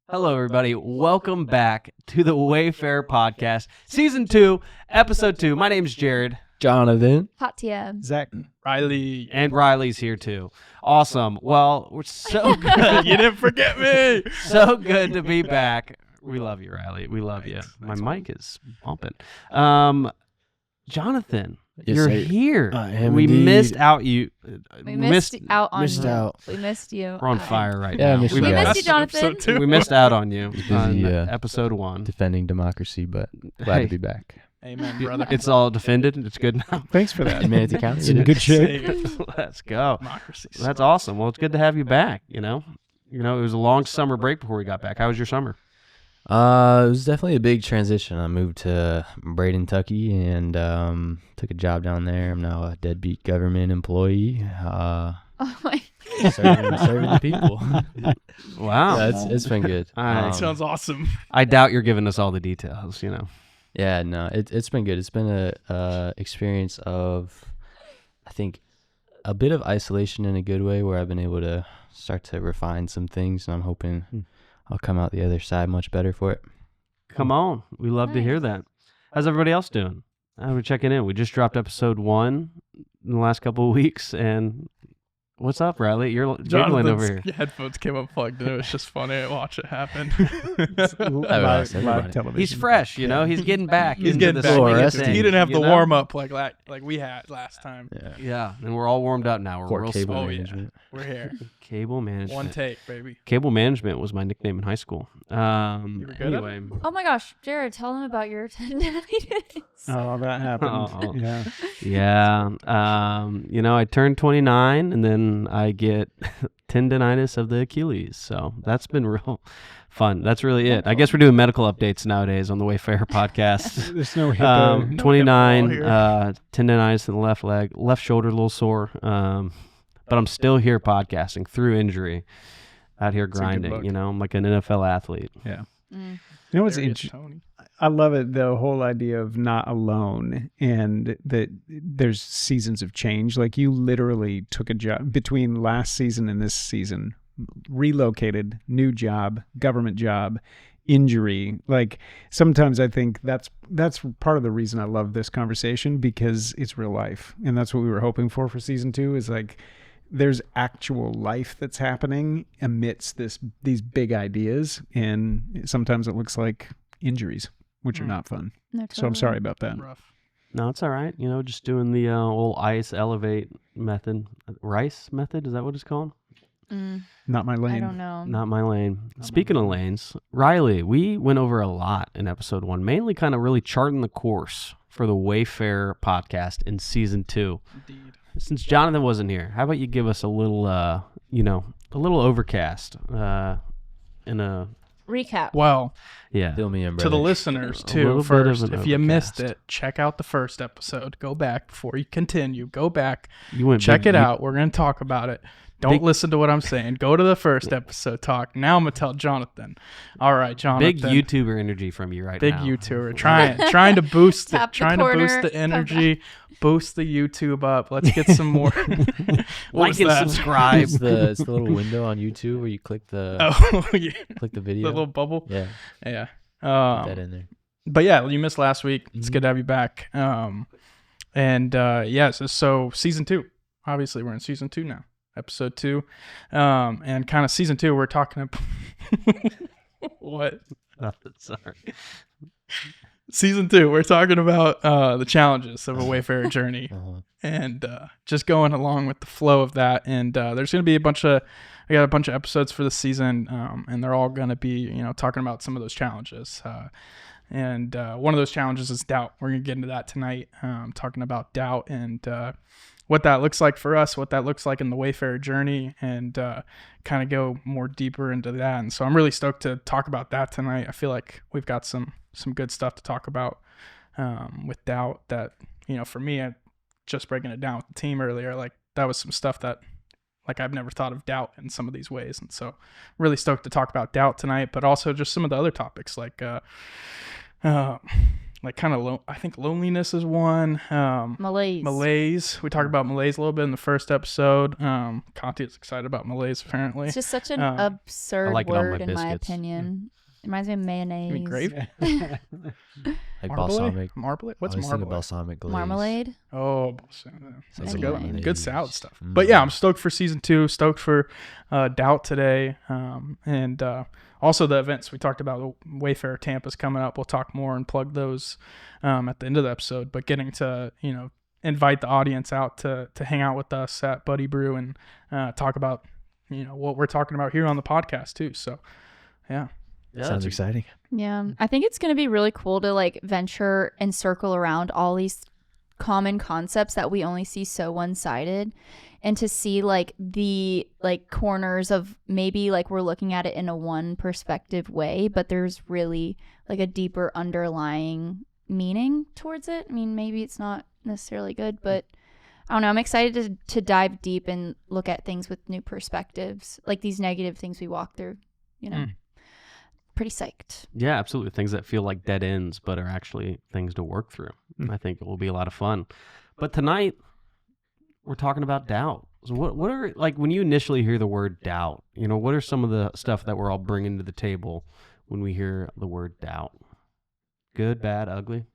Hello, everybody. Welcome back to the Wayfarer podcast, season 2, episode 2. My name's Jared. Jonathan. Katya. Zach. Riley. And Riley's here too. Awesome. Well, we're so good. You didn't forget me. So good to be back. We love you, Riley. We love you. My mic is bumping. Jonathan, Yes, you're sir. here. I am we indeed. missed out. You We missed out on missed you. out. We missed you. We're on fire right Yeah, I now. missed We you guys. missed you, Jonathan. Episode 2. We missed out on you Busy, on yeah. episode 1. Defending democracy, but glad Hey. to be back. Amen, brother. It's all defended. It's good now. Thanks for that. Humanity counts. It's in good shape. Let's go. Democracy. That's awesome. Well, it's good to have you back. You know, it was a long summer break before we got back. How was your summer? It was definitely a big transition. I moved to Braden, Kentucky, and took a job down there. I'm now a deadbeat government employee. Oh my. Serving the people. Wow. Yeah, it's been good. That Sounds awesome. I doubt you're giving us all the details. You know. Yeah, no, it's been good. It's been a experience of, I think, a bit of isolation in a good way, where I've been able to start to refine some things, and I'm hoping I'll come out the other side much better for it. Come on. We love to hear that. How's everybody else doing? We're checking in. We just dropped episode 1 in the last couple of weeks, and what's up, Riley? You're giggling over here. Jonathan's headphones came unplugged, and it was just funny to watch it happen. live everybody. television. He's fresh, you know. He's getting back. He's into getting the back. swing of rested. things, He didn't have you the know? warm up like we had last time. Yeah. Yeah, and we're all warmed up now. We're Core real cable small. Oh, yeah. management. We're here. Cable management. One take, baby. Cable management was my nickname in high school. You were good at it? Anyway, Oh my gosh, Jared, tell them about your tendinitis. Oh, that happened. Oh. Yeah. yeah. I turned 29 and then I get tendinitis of the Achilles. So that's been real fun. That's really it. I guess we're doing medical updates nowadays on the Wayfarer podcast. There's no hippo. 29, here. tendinitis in the left leg, left shoulder a little sore. But I'm still here podcasting through injury, out here a good grinding. look. You know, I'm like an NFL athlete. Yeah. Mm. You know what's There he is, interesting? Tony. I love it, the whole idea of not alone, and that there's seasons of change. Like, you literally took a job between last season and this season, relocated, new job, government job, injury. Like, sometimes I think that's part of the reason I love this conversation, because it's real life, and that's what we were hoping for season 2, is like, there's actual life that's happening amidst these big ideas, and sometimes it looks like injuries, which are not fun. No, So I'm sorry about that. Rough. No, it's all right. You know, just doing the old ice elevate method. Rice method, is that what it's called? Not my lane. I don't know. Not my lane. Speaking of lanes, Riley, we went over a lot in episode 1, mainly kind of really charting the course for the Wayfarer podcast in season 2. Indeed. Since Jonathan wasn't here, how about you give us a little, a little overcast in a, Recap. Well, yeah. Fill me in, to the brother. listeners, A little too, bit of first, an if you missed overcast. it, check out the first episode. Go back before you continue. Go back. You went Check big- it out. We're going to talk about it. Don't Big- listen to what I'm saying. Go to the first episode talk. Now I'm going to tell Jonathan. All right, Jonathan. Big YouTuber energy from you right Big now. YouTuber. Trying to boost Tap it. the Trying to boost corner, the come energy. Boost the YouTube up. Let's get some more. What Like was and that? subscribe. It's the little window on YouTube where you click the Oh, yeah. click the The video. little bubble. Yeah, Yeah. put that in there. But yeah, you missed last week. It's Mhm. good to have you back. So season 2. Obviously, we're in season 2 now, episode 2, and kind of season 2. We're talking about what Nothing, sorry. season 2. We're talking about the challenges of a Wayfarer journey, Uh-huh. and just going along with the flow of that. And there's going to be I got a bunch of episodes for the season, and they're all going to be, talking about some of those challenges. And one of those challenges is doubt. We're going to get into that tonight, talking about doubt and what that looks like for us, what that looks like in the Wayfarer journey, and kind of go more deeper into that. And so I'm really stoked to talk about that tonight. I feel like we've got some good stuff to talk about with doubt that, for me, just breaking it down with the team earlier, like that was some stuff that like I've never thought of doubt in some of these ways. And so really stoked to talk about doubt tonight, but also just some of the other topics like like kind of I think loneliness is one. Malaise. We talked about malaise a little bit in the first episode. Conti is excited about malaise apparently. It's just such an absurd like it on my word in my biscuits. opinion. It reminds me of mayonnaise. You mean grape? Like Marblet? balsamic. Marblet? What's I was thinking marblet? balsamic glaze. Marmalade. Oh, that's a good one. Anyway. Good salad stuff. But yeah, I'm stoked for season 2. Stoked for Doubt today, and also the events we talked about. The Wayfarer Tampa's coming up. We'll talk more and plug those at the end of the episode. But getting to invite the audience out to hang out with us at Buddy Brew and talk about what we're talking about here on the podcast too. So yeah. Sounds exciting. Yeah, I think it's going to be really cool to like venture and circle around all these common concepts that we only see so one-sided, and to see like the like corners of maybe like we're looking at it in a one perspective way, but there's really like a deeper underlying meaning towards it. I mean, maybe it's not necessarily good, but I don't know. I'm excited to dive deep and look at things with new perspectives, like these negative things we walk through, Pretty psyched. Yeah, absolutely. Things that feel like dead ends, but are actually things to work through. I think it will be a lot of fun. But tonight, we're talking about doubt. So what are, like, when you initially hear the word doubt, what are some of the stuff that we're all bringing to the table when we hear the word doubt? Good, bad, ugly,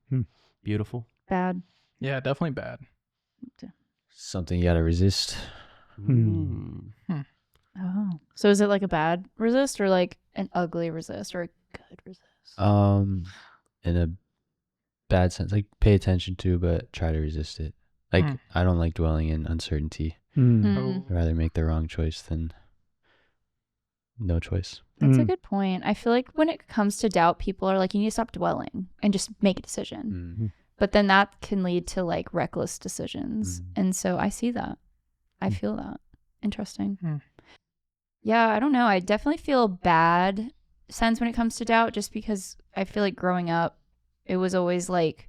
beautiful? Bad. Yeah, definitely bad. Something you gotta resist. Oh. So is it like a bad resist or like an ugly resist or a good resist? In a bad sense, like pay attention to, but try to resist it. Like I don't like dwelling in uncertainty. I'd rather make the wrong choice than no choice. That's a good point. I feel like when it comes to doubt, people are like, you need to stop dwelling and just make a decision. But then that can lead to like reckless decisions. And so I see that. I feel that. Interesting. Yeah, I don't know. I definitely feel bad sense when it comes to doubt, just because I feel like growing up, it was always like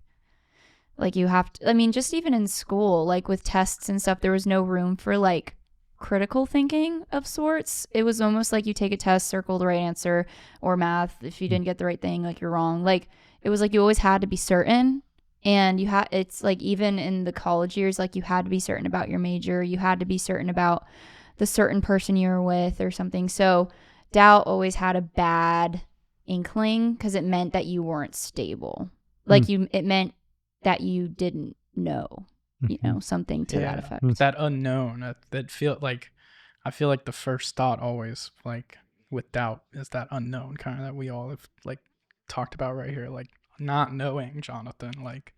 you have to, I mean, just even in school, like with tests and stuff, there was no room for like critical thinking of sorts. It was almost like you take a test, circle the right answer, or math. If you didn't get the right thing, like you're wrong. Like it was like you always had to be certain. And it's like even in the college years, like you had to be certain about your major. You had to be certain about the certain person you were with or something. So doubt always had a bad inkling because it meant that you weren't stable. Like it meant that you didn't know, something to that effect. That unknown, that feel like, I feel like the first thought always, like with doubt, is that unknown kind of that we all have like talked about right here, like not knowing, Jonathan. Like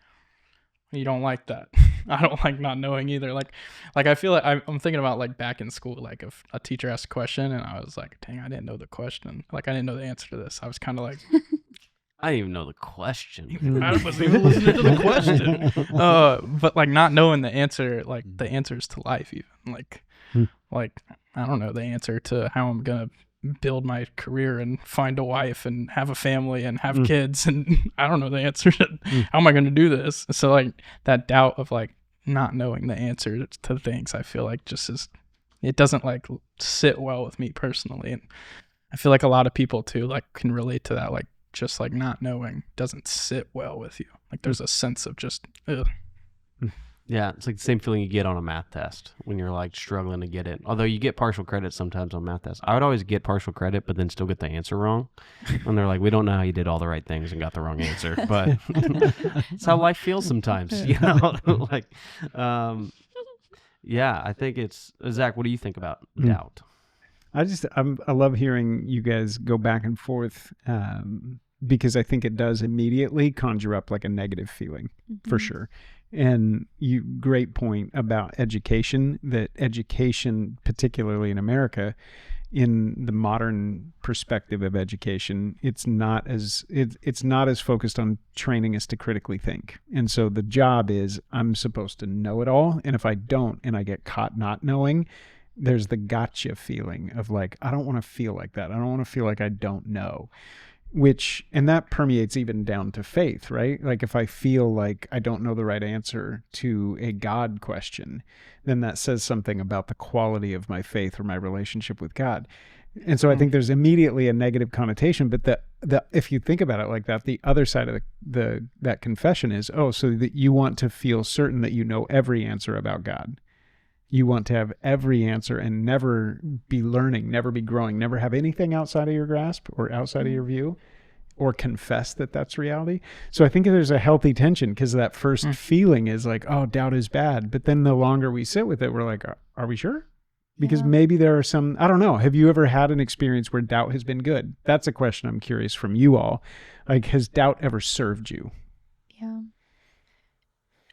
you don't like that. I don't like not knowing either. Like I feel like I'm thinking about like back in school, like if a teacher asked a question and I was like, dang, I didn't know the question. Like I didn't know the answer to this. I was kind of like, I didn't even know the question. I wasn't even listening to the question. But like not knowing the answer, like the answers to life, even like I don't know the answer to how I'm gonna build my career and find a wife and have a family and have kids, and I don't know the answer to how am I gonna do this. So like that doubt of like not knowing the answer to things, I feel like it doesn't like sit well with me personally, and I feel like a lot of people too like can relate to that. Like just like not knowing doesn't sit well with you. Like there's a sense of just ugh. Yeah, it's like the same feeling you get on a math test when you're like struggling to get it. Although you get partial credit sometimes on math tests. I would always get partial credit, but then still get the answer wrong. And they're like, we don't know how you did all the right things and got the wrong answer. But it's how life feels sometimes, like, yeah, I think it's, Zach, what do you think about doubt? I love hearing you guys go back and forth because I think it does immediately conjure up like a negative feeling for sure. And great point about education, that education, particularly in America, in the modern perspective of education, it's not as focused on training us to critically think. And so the job is I'm supposed to know it all. And if I don't, and I get caught not knowing, there's the gotcha feeling of like, I don't want to feel like that. I don't want to feel like I don't know. And that permeates even down to faith, right? Like if I feel like I don't know the right answer to a God question, then that says something about the quality of my faith or my relationship with God. And so I think there's immediately a negative connotation, but the if you think about it like that, the other side of that confession is, so that you want to feel certain that you know every answer about God. You want to have every answer and never be learning, never be growing, never have anything outside of your grasp or outside of your view, or confess that that's reality. So I think there's a healthy tension, because that first feeling is like, oh, doubt is bad. But then the longer we sit with it, we're like, are we sure? Because maybe there are some, I don't know. Have you ever had an experience where doubt has been good? That's a question I'm curious from you all. Like, has doubt ever served you? Yeah.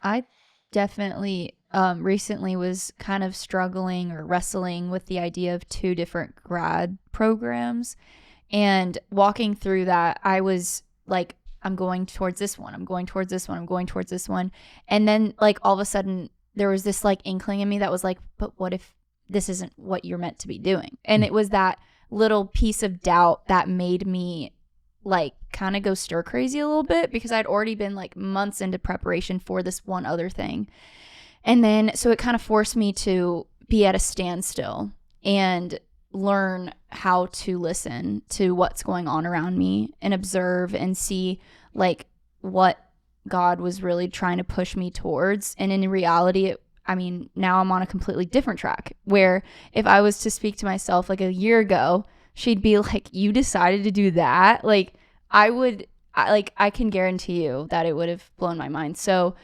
I definitely recently was kind of struggling or wrestling with the idea of 2 different grad programs. And walking through that, I was like, I'm going towards this one. I'm going towards this one. I'm going towards this one. And then like all of a sudden there was this like inkling in me that was like, but what if this isn't what you're meant to be doing? And it was that little piece of doubt that made me like kind of go stir crazy a little bit, because I'd already been like months into preparation for this one other thing. And then so it kind of forced me to be at a standstill and learn how to listen to what's going on around me and observe and see like what God was really trying to push me towards. And in reality, now I'm on a completely different track, where if I was to speak to myself like a year ago, she'd be like, you decided to do that? Like I can guarantee you that it would have blown my mind. So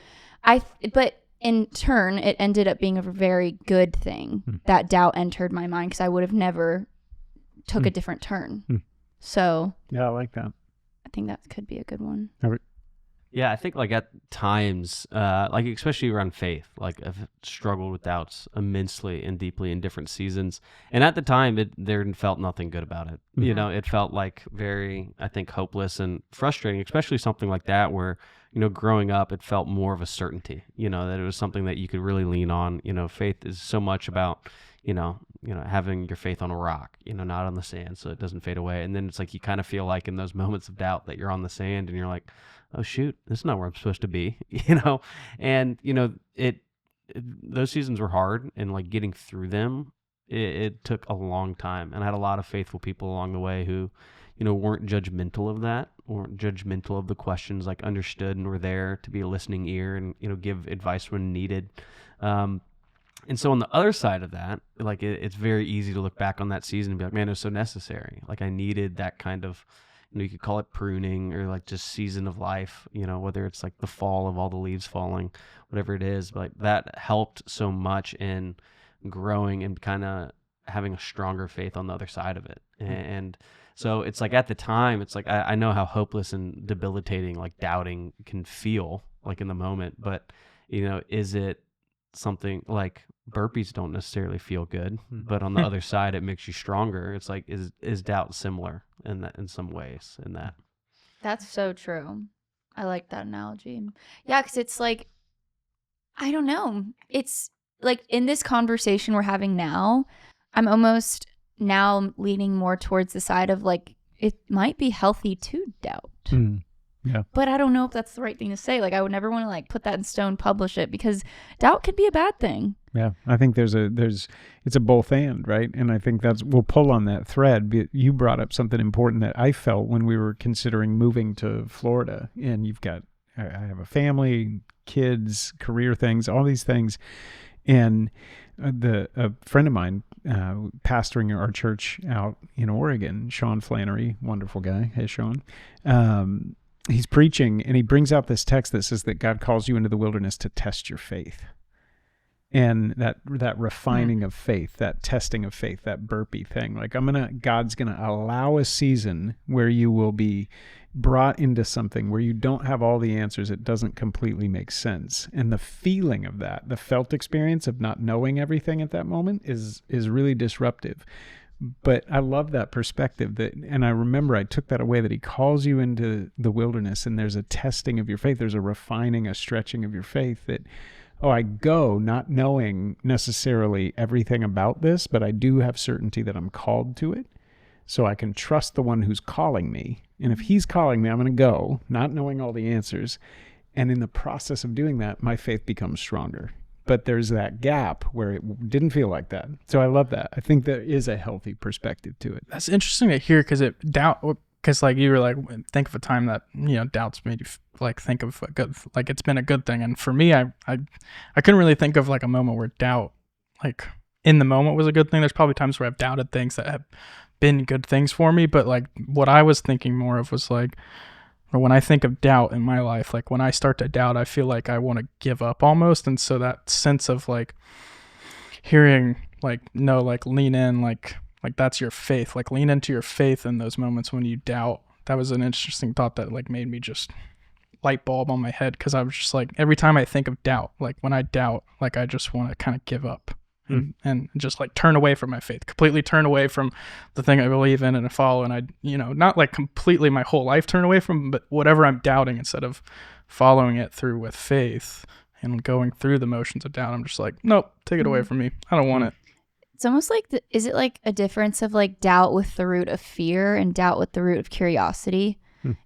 but in turn, it ended up being a very good thing that doubt entered my mind, because I would have never took a different turn. So yeah, I like that. I think that could be a good one. Yeah, I think like at times, like especially around faith, like I've struggled with doubts immensely and deeply in different seasons. And at the time, there felt nothing good about it. You know, it felt like very, I think, hopeless and frustrating, especially something like that where, growing up, it felt more of a certainty, that it was something that you could really lean on. Faith is so much about, having your faith on a rock, not on the sand, so it doesn't fade away. And then it's like you kind of feel like in those moments of doubt that you're on the sand and you're like, oh shoot, this is not where I'm supposed to be, and those seasons were hard, and like getting through them, it took a long time. And I had a lot of faithful people along the way who, weren't judgmental of that, weren't judgmental of the questions, like understood and were there to be a listening ear and, give advice when needed. And so on the other side of that, like it's very easy to look back on that season and be like, man, it was so necessary. Like I needed that kind of, you could call it pruning or like just season of life, whether it's like the fall of all the leaves falling, whatever it is, but like that helped so much in growing and kind of having a stronger faith on the other side of it. And so it's like at the time, it's like I know how hopeless and debilitating like doubting can feel like in the moment, but is it something like burpees don't necessarily feel good, but on the other side, it makes you stronger. It's like, is doubt similar in that, in some ways in that? That's so true. I like that analogy. Yeah, because it's like, I don't know. It's like in this conversation we're having now, I'm almost now leaning more towards the side of like, it might be healthy to doubt. Yeah. But I don't know if that's the right thing to say. Like I would never want to like put that in stone, publish it, because doubt can be a bad thing. Yeah. I think it's a both and, right? And I think we'll pull on that thread. But you brought up something important that I felt when we were considering moving to Florida. And I have a family, kids, career things, all these things. And a friend of mine, pastoring our church out in Oregon, Sean Flannery, wonderful guy. Hey, Sean. He's preaching and he brings out this text that says that God calls you into the wilderness to test your faith. And that refining of faith, that testing of faith, that burpee thing, like God's going to allow a season where you will be brought into something where you don't have all the answers. It doesn't completely make sense. And the feeling of that, the felt experience of not knowing everything at that moment is really disruptive. But I love that perspective and I remember I took that away, that he calls you into the wilderness and there's a testing of your faith. There's a refining, a stretching of your faith that, I go not knowing necessarily everything about this, but I do have certainty that I'm called to it. So I can trust the one who's calling me. And if he's calling me, I'm going to go, not knowing all the answers. And in the process of doing that, my faith becomes stronger. But there's that gap where it didn't feel like that. So I love that. I think there is a healthy perspective to it. That's interesting to hear, because because like you were like, think of a time that, you know, doubts made you like think of a good, like it's been a good thing. And for me, I couldn't really think of like a moment where doubt, like in the moment, was a good thing. There's probably times where I've doubted things that have been good things for me, but like what I was thinking more of was like, or when I think of doubt in my life, like when I start to doubt, I feel like I want to give up almost. And so that sense of like hearing like, no, like lean in, like that's your faith, like lean into your faith in those moments when you doubt. That was an interesting thought that like made me just light bulb on my head. Cause I was just like, every time I think of doubt, like when I doubt, like I just want to kind of give up and just like turn away from my faith, completely turn away from the thing I believe in and follow. And I, you know, not like completely my whole life turn away from, but whatever I'm doubting, instead of following it through with faith and going through the motions of doubt, I'm just like, nope, take it away from me. I don't want it. It's almost like, is it like a difference of like doubt with the root of fear and doubt with the root of curiosity?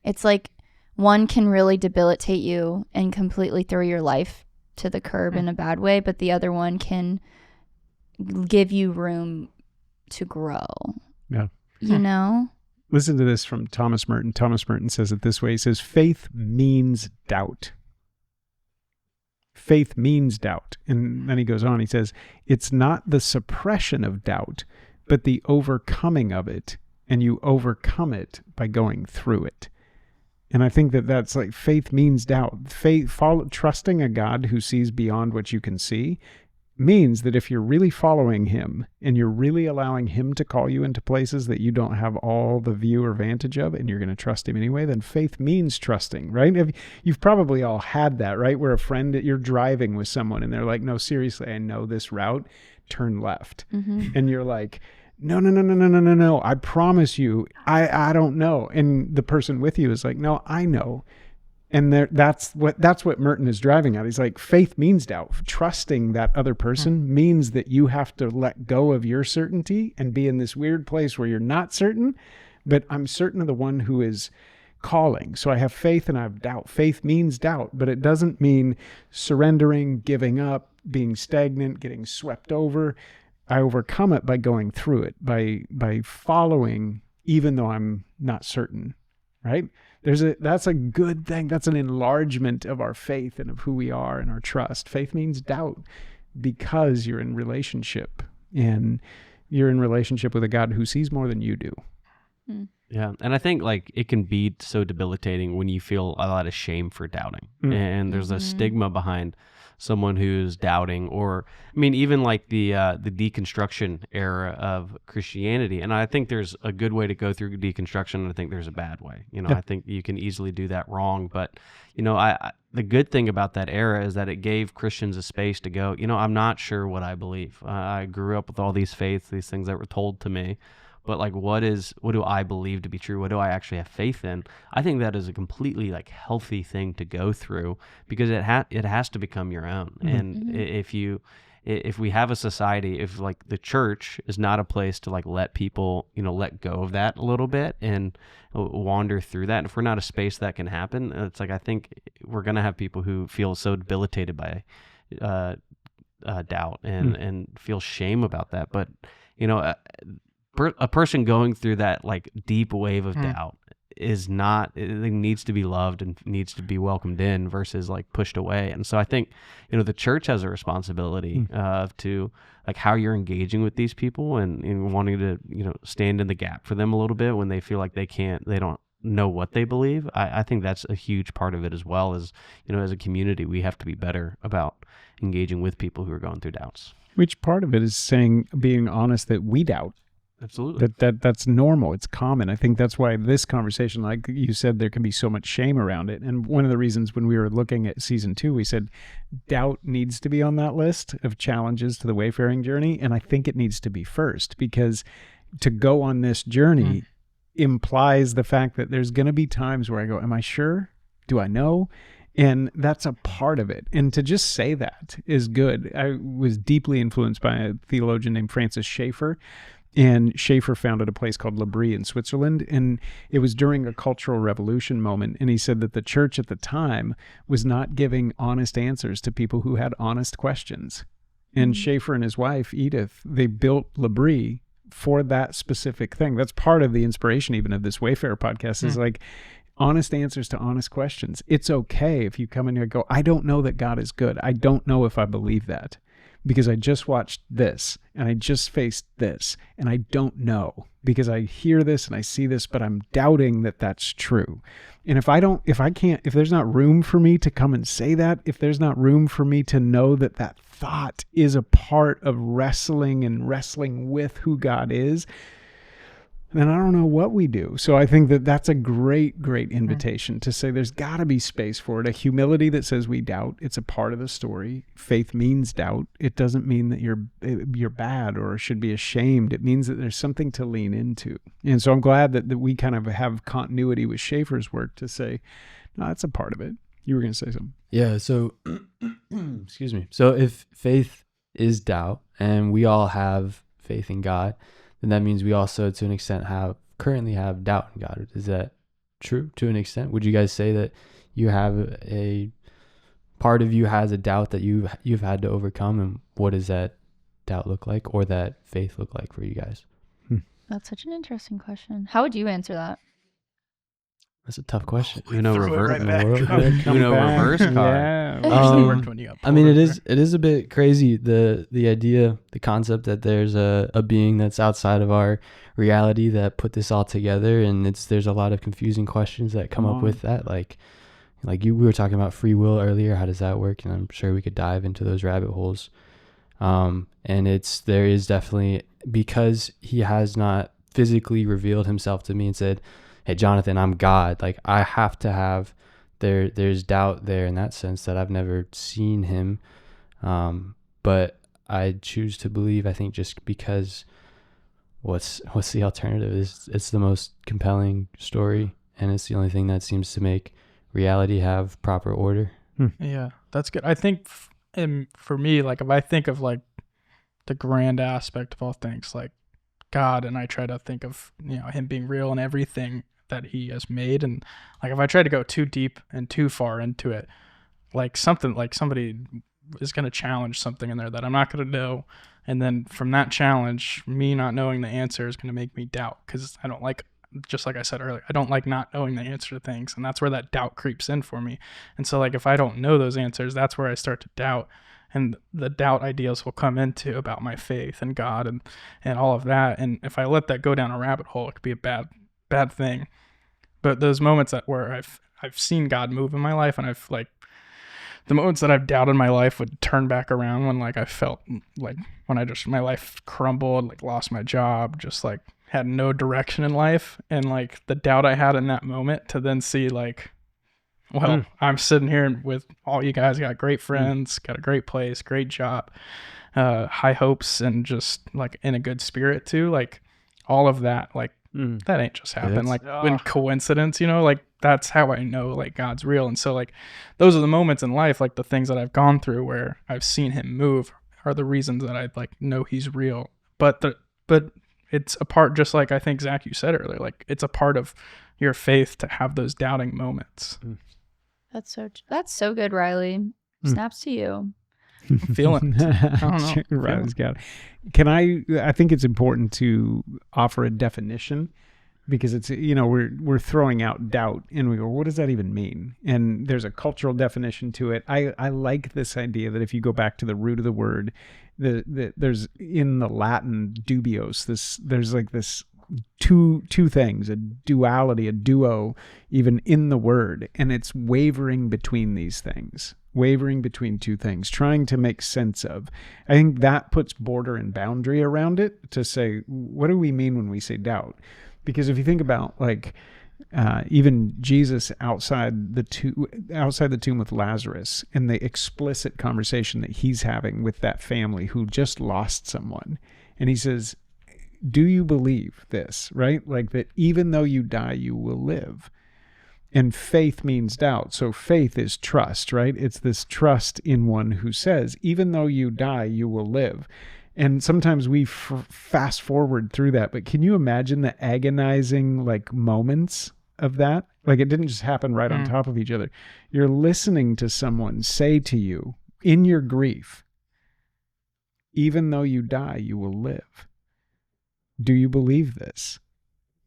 It's like one can really debilitate you and completely throw your life to the curb in a bad way, but the other one can give you room to grow. Yeah. You know? Listen to this from Thomas Merton. Thomas Merton says it this way. He says, faith means doubt. Faith means doubt. And then he goes on, he says, it's not the suppression of doubt, but the overcoming of it. And you overcome it by going through it. And I think that that's like, faith means doubt. Faith, trusting a God who sees beyond what you can see, means that if you're really following him and you're really allowing him to call you into places that you don't have all the view or vantage of, and you're going to trust him anyway, then faith means trusting, right? You've probably all had that, right? Where a friend, you're driving with someone and they're like, no, seriously, I know this route, turn left. And you're like, no, I promise you, I don't know. And the person with you is like, no, I know. And that's what Merton is driving at. He's like, faith means doubt. Trusting that other person means that you have to let go of your certainty and be in this weird place where you're not certain, but I'm certain of the one who is calling. So I have faith and I have doubt. Faith means doubt, but it doesn't mean surrendering, giving up, being stagnant, getting swept over. I overcome it by going through it, by following, even though I'm not certain, right? That's a good thing. That's an enlargement of our faith and of who we are and our trust. Faith means doubt because you're in relationship, and you're in relationship with a God who sees more than you do. Yeah. And I think like it can be so debilitating when you feel a lot of shame for doubting, and there's a stigma behind someone who's doubting, or I mean, even like the deconstruction era of Christianity. And I think there's a good way to go through deconstruction, and I think there's a bad way. You know, I think you can easily do that wrong. But you know, the good thing about that era is that it gave Christians a space to go, you know, I'm not sure what I believe. I grew up with all these faiths, these things that were told to me. But like, what do I believe to be true? What do I actually have faith in? I think that is a completely like healthy thing to go through, because it has to become your own. And if we have a society, if like the church is not a place to like let people, you know, let go of that a little bit and wander through that, and if we're not a space that can happen, it's like, I think we're going to have people who feel so debilitated by doubt and feel shame about that. But, you know, a person going through that like deep wave of doubt is not, it needs to be loved and needs to be welcomed in versus like pushed away. And so I think, you know, the church has a responsibility to like how you're engaging with these people and wanting to, you know, stand in the gap for them a little bit when they feel like they don't know what they believe. I think that's a huge part of it, as well as, you know, as a community, we have to be better about engaging with people who are going through doubts. Which part of it is being honest that we doubt. Absolutely. That's normal. It's common. I think that's why this conversation, like you said, there can be so much shame around it. And one of the reasons when we were looking at season 2, we said doubt needs to be on that list of challenges to the wayfaring journey. And I think it needs to be first, because to go on this journey implies the fact that there's going to be times where I go, am I sure? Do I know? And that's a part of it. And to just say that is good. I was deeply influenced by a theologian named Francis Schaeffer. And Schaeffer founded a place called L'Abri in Switzerland, and it was during a cultural revolution moment. And he said that the church at the time was not giving honest answers to people who had honest questions. And Schaeffer and his wife, Edith, they built L'Abri for that specific thing. That's part of the inspiration even of this Wayfarer podcast is like honest answers to honest questions. It's okay if you come in here and go, I don't know that God is good. I don't know if I believe that because I just watched this and I just faced this and I don't know because I hear this and I see this, but I'm doubting that that's true. And if there's not room for me to come and say that, if there's not room for me to know that that thought is a part of wrestling with who God is, then I don't know what we do. So I think that that's a great, great invitation to say there's got to be space for it. A humility that says we doubt. It's a part of the story. Faith means doubt. It doesn't mean that you're bad or should be ashamed. It means that there's something to lean into. And so I'm glad that we kind of have continuity with Schaefer's work to say, no, that's a part of it. You were going to say something. Yeah. So, excuse me. So if faith is doubt and we all have faith in God, then that means we also, to an extent, currently have doubt in God. Is that true to an extent? Would you guys say that you have a part of you has a doubt that you've had to overcome, and what does that doubt look like, or that faith look like for you guys? That's such an interesting question. How would you answer that? That's a tough question. Reverse card. Yeah. I mean, it is a bit crazy, the idea, the concept that there's a being that's outside of our reality that put this all together, and there's a lot of confusing questions that come up with that. Like we were talking about free will earlier. How does that work? And I'm sure we could dive into those rabbit holes. And there is definitely, because he has not physically revealed himself to me and said, hey, Jonathan, I'm God. Like, I have to have, there's doubt there in that sense that I've never seen him. But I choose to believe, I think, just because what's the alternative? It's the most compelling story, and it's the only thing that seems to make reality have proper order. Yeah, that's good. I think for me, like, if I think of like the grand aspect of all things, like God, and I try to think of, him being real and everything that he has made, and like if I try to go too deep and too far into it, like somebody is going to challenge something in there that I'm not going to know, and then from that challenge, me not knowing the answer is going to make me doubt, because I don't like, just like I said earlier, I don't like not knowing the answer to things, and that's where that doubt creeps in for me. And so like if I don't know those answers, that's where I start to doubt, and the doubt ideas will come into about my faith and God and all of that. And if I let that go down a rabbit hole, it could be a bad thing. But those moments where I've seen God move in my life, and I've like the moments that I've doubted my life would turn back around when like I felt like when my life crumbled, like lost my job, just like had no direction in life, and like the doubt I had in that moment to then see like, well, I'm sitting here with all you guys, got great friends, got a great place, great job, high hopes, and just like in a good spirit too, like all of that, like that ain't just happened, like when coincidence, like that's how I know like God's real. And so like those are the moments in life, like the things that I've gone through where I've seen him move are the reasons that I like know he's real. But it's a part, just like I think Zach, you said earlier, like it's a part of your faith to have those doubting moments. That's so good, Riley. Snaps to you. I'm feeling it. I don't know. Riley's got it. I think it's important to offer a definition, because it's, we're throwing out doubt and we go, what does that even mean? And there's a cultural definition to it. I like this idea that if you go back to the root of the word, there's in the Latin dubios, there's like this two things, a duality, a duo, even in the word, and it's wavering between these things, wavering between two things, trying to make sense of. I think that puts border and boundary around it to say, what do we mean when we say doubt? Because if you think about like even Jesus outside the tomb with Lazarus, and the explicit conversation that he's having with that family who just lost someone, and he says, do you believe this, right? Like that even though you die, you will live. And faith means doubt. So faith is trust, right? It's this trust in one who says, even though you die, you will live. And sometimes we fast forward through that, but can you imagine the agonizing like moments of that? Like it didn't just happen right on top of each other. You're listening to someone say to you in your grief, even though you die, you will live. Do you believe this?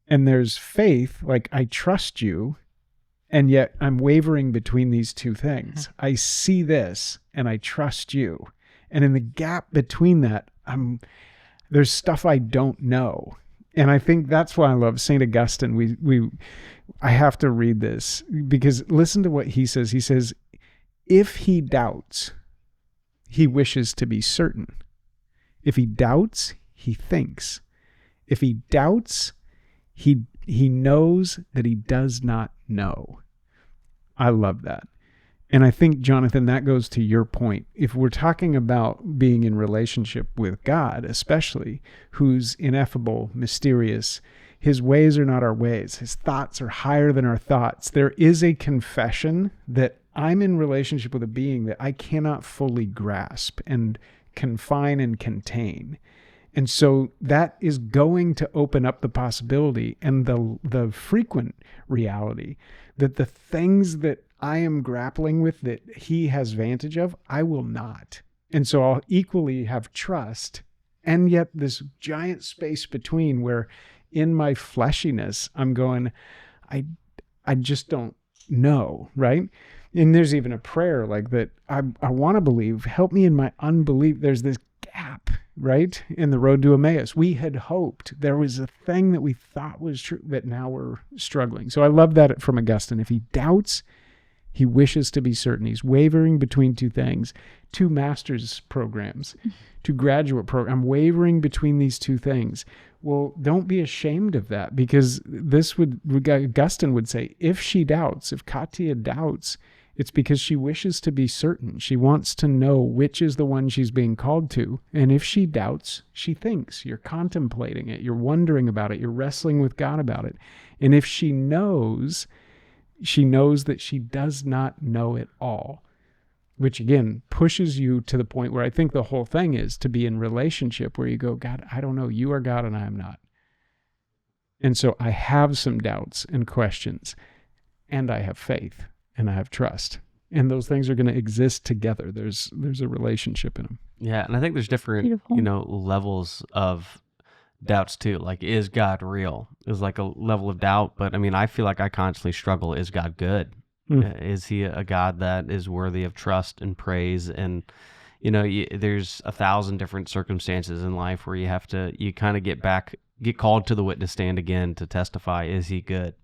And there's faith, like I trust you, and yet I'm wavering between these two things. I see this and I trust you. And in the gap between that, there's stuff I don't know. And I think that's why I love St. Augustine. I have to read this because listen to what he says. He says, if he doubts, he wishes to be certain. If he doubts, he thinks. If he doubts, he knows that he does not know. I love that. And I think, Jonathan, that goes to your point. If we're talking about being in relationship with God, especially, who's ineffable, mysterious, his ways are not our ways. His thoughts are higher than our thoughts. There is a confession that I'm in relationship with a being that I cannot fully grasp and confine and contain. And so that is going to open up the possibility and the frequent reality that the things that I am grappling with that he has vantage of, I will not. And so I'll equally have trust, and yet this giant space between where in my fleshiness, I'm going, I just don't know, right? And there's even a prayer like that. I want to believe, help me in my unbelief. There's this gap, right? In the road to Emmaus. We had hoped there was a thing that we thought was true, but now we're struggling. So I love that from Augustine. If he doubts, he wishes to be certain. He's wavering between two things, two master's programs, two graduate programs. I'm wavering between these two things. Well, don't be ashamed of that, because Augustine would say, if she doubts, if Katya doubts, it's because she wishes to be certain. She wants to know which is the one she's being called to. And if she doubts, she thinks. You're contemplating it. You're wondering about it. You're wrestling with God about it. And if she knows that she does not know it all, which again pushes you to the point where I think the whole thing is to be in relationship where you go, God, I don't know. You are God and I am not. And so I have some doubts and questions, and I have faith and I have trust. And those things are going to exist together. There's a relationship in them. Yeah, and I think there's different, Beautiful. levels of doubts too. Like, is God real? Is like a level of doubt, but I mean, I feel like I constantly struggle. Is God good? Is he a God that is worthy of trust and praise? And there's 1,000 different circumstances in life where you kind of get called to the witness stand again to testify. Is he good?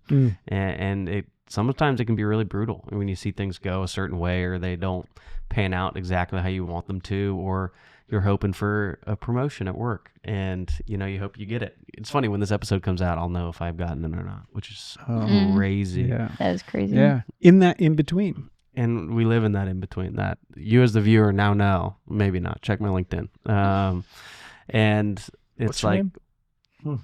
And sometimes it can be really brutal when you see things go a certain way, or they don't pan out exactly how you want them to, or you're hoping for a promotion at work and you hope you get it. It's funny, when this episode comes out, I'll know if I've gotten it or not, which is crazy. Yeah. That is crazy. Yeah. In that in between. And we live in that in between, that you as the viewer now know, maybe not. Check my LinkedIn. And it's What's your like, name?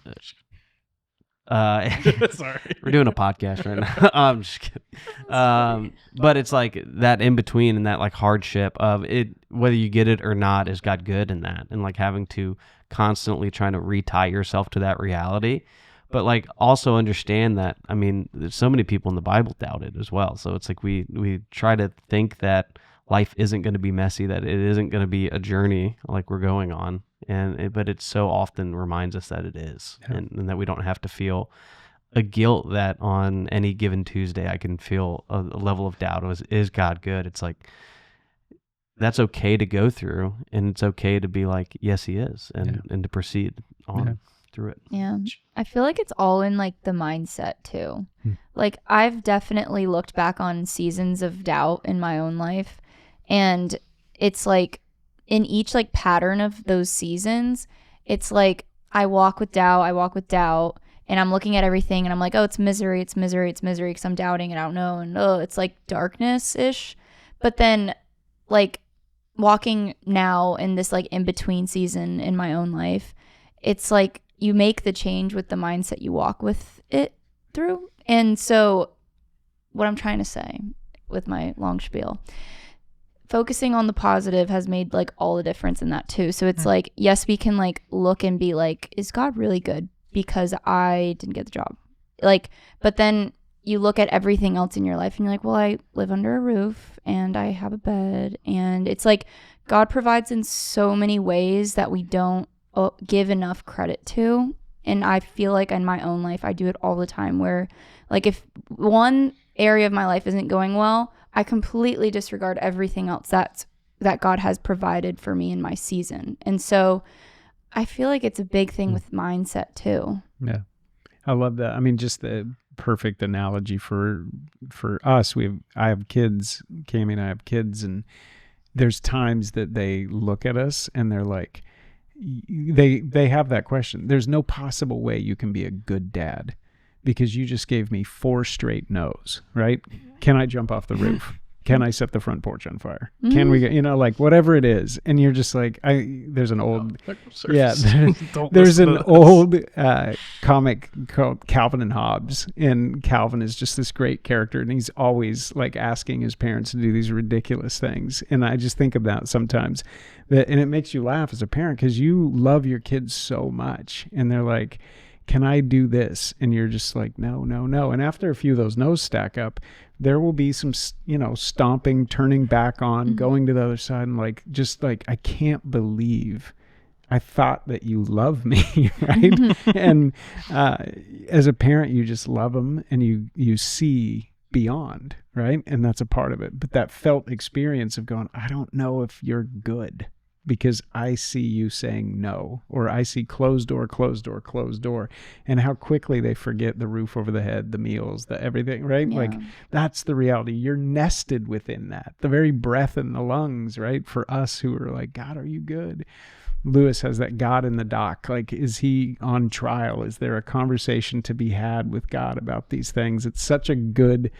Sorry. we're doing a podcast right now. I'm just kidding. But it's like that in between, and that like hardship of it, whether you get it or not, is God good in that? And like having to constantly trying to retie yourself to that reality. But like also understand that, I mean, there's so many people in the Bible doubted as well. So it's like we try to think that life isn't going to be messy, that it isn't going to be a journey like we're going on. But it so often reminds us that it is, and that we don't have to feel a guilt that on any given Tuesday I can feel a level of doubt. Is God good? It's like, that's okay to go through, and it's okay to be like, yes, he is, and to proceed on through it. Yeah. I feel like it's all in like the mindset too. Like I've definitely looked back on seasons of doubt in my own life, and it's like in each like pattern of those seasons, it's like I walk with doubt, and I'm looking at everything and I'm like, oh, it's misery because I'm doubting and I don't know, and it's like darkness-ish. But then like walking now in this like in-between season in my own life, it's like you make the change with the mindset you walk with it through. And so what I'm trying to say with my long spiel, focusing on the positive has made like all the difference in that too. So it's like, yes, we can like look and be like, is God really good because I didn't get the job? Like, but then you look at everything else in your life and you're like, well, I live under a roof and I have a bed. And it's like God provides in so many ways that we don't give enough credit to. And I feel like in my own life, I do it all the time where, like, if one area of my life isn't going well, I completely disregard everything else that God has provided for me in my season. And so I feel like it's a big thing with mindset too. Yeah. I love that. I mean, just the perfect analogy for us. I have kids, Cami and I have kids, and there's times that they look at us and they're like, they have that question. There's no possible way you can be a good dad because you just gave me 4 straight no's, right? Can I jump off the roof? Can I set the front porch on fire? Can we get, like whatever it is. And you're just like, there's an old, there's an old comic called Calvin and Hobbes. And Calvin is just this great character. And he's always like asking his parents to do these ridiculous things. And I just think of that sometimes and it makes you laugh as a parent because you love your kids so much. And they're like, can I do this? And you're just like, no, no, no. And after a few of those no's stack up, there will be some, stomping, turning back on, going to the other side, and just I can't believe I thought that you love me, right? And as a parent, you just love them, and you see beyond, right? And that's a part of it. But that felt experience of going, I don't know if you're good, because I see you saying no, or I see closed door, closed door, closed door, and how quickly they forget the roof over the head, the meals, the everything, right? Yeah. Like that's the reality. You're nested within that, the very breath in the lungs, right? For us who are like, God, are you good? Lewis has that God in the dock. Like, is he on trial? Is there a conversation to be had with God about these things? It's such a good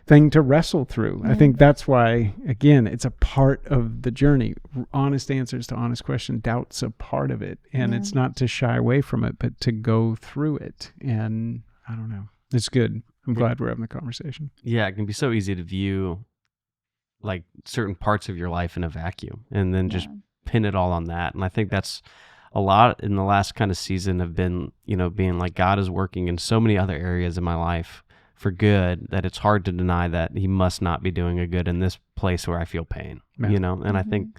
thing to wrestle through. I think that's why, again, it's a part of the journey. Honest answers to honest questions. Doubt's a part of it. And it's not to shy away from it, but to go through it. And I don't know. It's good. I'm glad we're having the conversation. Yeah, it can be so easy to view like certain parts of your life in a vacuum and then just pin it all on that. And I think that's a lot in the last kind of season have been, being like God is working in so many other areas in my life for good that it's hard to deny that he must not be doing a good in this place where I feel pain, and I think,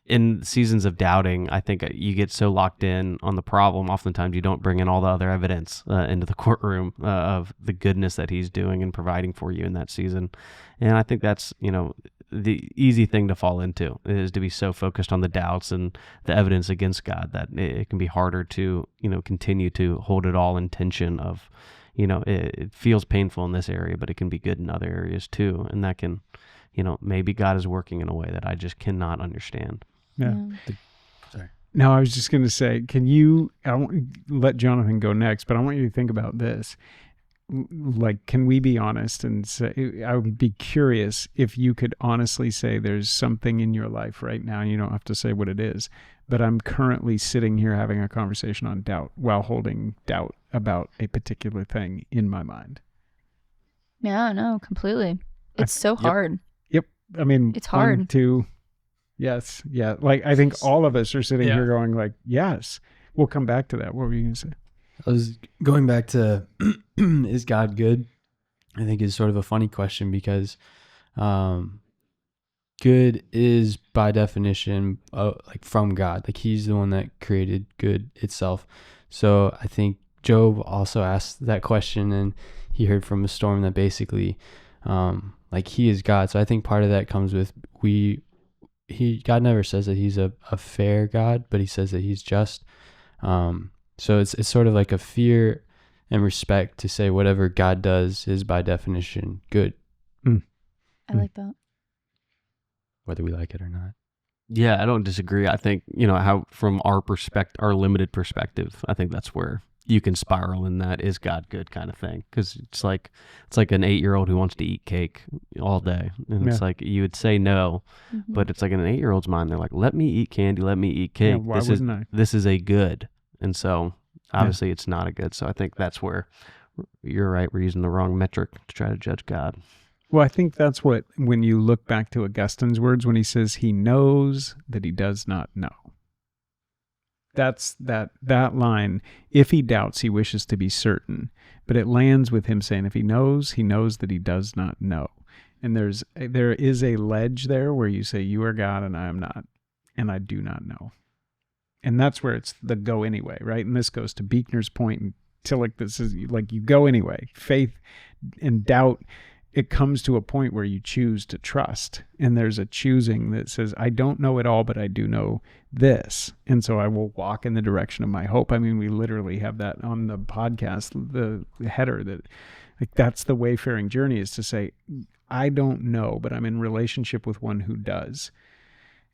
in seasons of doubting, I think you get so locked in on the problem. Oftentimes you don't bring in all the other evidence into the courtroom of the goodness that he's doing and providing for you in that season. And I think that's, the easy thing to fall into is to be so focused on the doubts and the evidence against God that it can be harder to, continue to hold it all in tension of, it feels painful in this area, but it can be good in other areas too. And that can, maybe God is working in a way that I just cannot understand. Yeah. Sorry. No, I was just going to say, I won't let Jonathan go next, but I want you to think about this. Like, can we be honest and say, I would be curious if you could honestly say there's something in your life right now, and you don't have to say what it is, but I'm currently sitting here having a conversation on doubt while holding doubt about a particular thing in my mind. Yeah, no, completely. It's so hard. Yep. I mean, it's hard. 1, 2, yes. Yeah. Like, I think all of us are sitting here going like, yes. We'll come back to that. What were you going to say? I was going back to, is God good? I think is sort of a funny question because good is by definition like from God. Like he's the one that created good itself. So I think Job also asked that question and he heard from a storm that basically like he is God. So I think part of that comes with God never says that he's a fair God, but he says that he's just. So it's sort of like a fear and respect to say whatever God does is by definition good. I like that. Whether we like it or not. Yeah, I don't disagree. I think, how from our limited perspective, I think that's where you can spiral in that is God good kind of thing. Because it's like an 8-year-old who wants to eat cake all day. And it's like you would say no, but it's like in an 8-year-old's mind, they're like, let me eat candy, let me eat cake. Yeah, why wouldn't I? This is a good. And so obviously it's not a good. So I think that's where you're right. We're using the wrong metric to try to judge God. Well, I think that's when you look back to Augustine's words, when he says he knows that he does not know. That's that line. If he doubts, he wishes to be certain. But it lands with him saying, if he knows that he does not know. And there is a ledge there where you say, you are God and I am not, and I do not know. And that's where it's the go anyway, right? And this goes to Buechner's point and Tillich. This is like, you go anyway. Faith and doubt, it comes to a point where you choose to trust. And there's a choosing that says, I don't know it all, but I do know this. And so I will walk in the direction of my hope. I mean, we literally have that on the podcast, the header, that like that's the wayfaring journey, is to say, I don't know, but I'm in relationship with one who does.